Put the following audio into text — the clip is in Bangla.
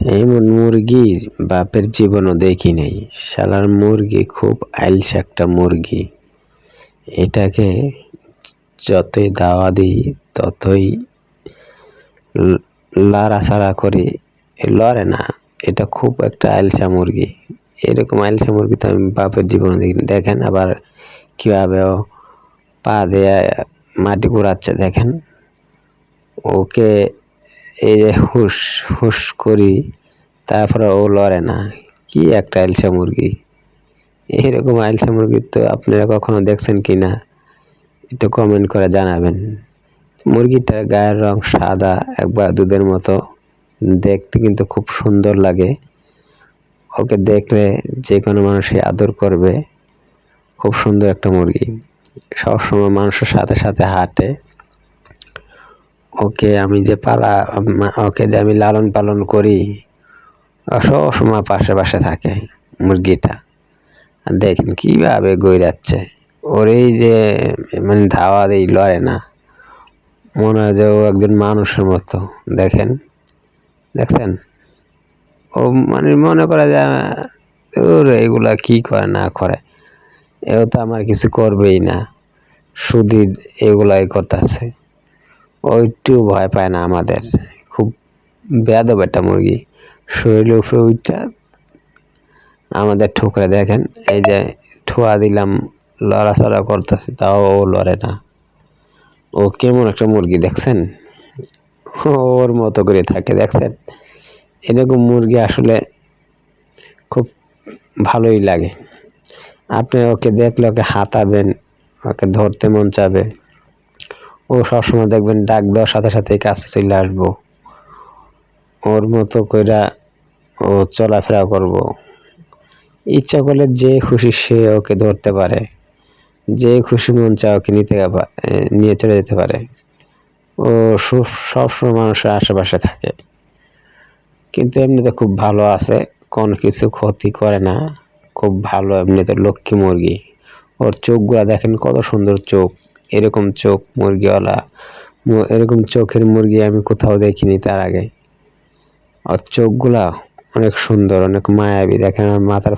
এমন মুরগি বাপের জীবনও দেখি নাই। শালার মুরগি খুব আইলসা একটা মুরগি। এটাকে যতই দাওয়া দিই ততই লাড়াচাড়া করি, লড়ে না। এটা খুব একটা আইলসা মুরগি। এরকম আইলসা মুরগি তো আমি বাপের জীবনে দেখি। দেখেন আবার কীভাবে ও পা দিয়ে মাটি কুড়াচ্ছে দেখেন। ওকে এই যে হুস হুস করি, তারপরে ও লড়ে না। কি একটা আইলসা মুরগি! এরকম আইলসা মুরগি তো আপনারা কখনো দেখছেন কি না একটু কমেন্ট করে জানাবেন। মুরগিটার গায়ের রং সাদা, একবার দুধের মতো, দেখতে কিন্তু খুব সুন্দর লাগে। ওকে দেখলে যে কোনো মানুষই আদর করবে। খুব সুন্দর একটা মুরগি, সবসময় মানুষের সাথে সাথে হাঁটে। ওকে আমি যে ওকে যে আমি লালন পালন করি, সবসময় পাশে পাশে থাকে মুরগিটা। দেখেন কীভাবে গইরাচ্ছে। ওর এই যে মানে ধাওয়া দেই, লড়ে না। মনে হয় যে ও একজন মানুষের মতো। দেখেন, দেখছেন? ও মানে মনে করে যে ওর এগুলা কী করে না করে, এও তো আমার কিছু করবেই না, শুধু এগুলাই করতেছে। ও একটু ভয় পায় না আমাদের। খুব বেয়াদব একটা মুরগি। শরীরের উপরে উঠটা আমাদের ঠুকরে দেখেন, এই যে ঠুয়া দিলাম, লড়াচড়া করতেছে, তাও ও লড়ে না। ও কেমন একটা মুরগি দেখছেন? ওর মতো করে থাকে দেখছেন। এরকম মুরগি আসলে খুব ভালোই লাগে। আপনি ওকে দেখলে ওকে হাতাবেন, ওকে ধরতে মন চাবে। ও সবসময় দেখবেন ডাক দেওয়ার সাথে সাথেই কাছে চলে আসবো। ওর মতো কইরা ও চলাফেরা করব। ইচ্ছা করলে যে খুশি সে ওকে ধরতে পারে, যে খুশি মন চায় ওকে নিয়ে চলে যেতে পারে। ও সবসময় মানুষের আশেপাশে থাকে, কিন্তু এমনিতে খুব ভালো আছে, কোনো কিছু ক্ষতি করে না। খুব ভালো এমনিতে লক্ষ্মী মুরগি। ওর চোখগুলা দেখেন কত সুন্দর চোখ। এরকম চোখ মুরগিওয়ালা, এরকম চোখের মুরগি আমি কোথাও দেখিনি তার আগে। ওর চোখগুলা অনেক সুন্দর, অনেক মায়াবী। দেখেন ওর মাথার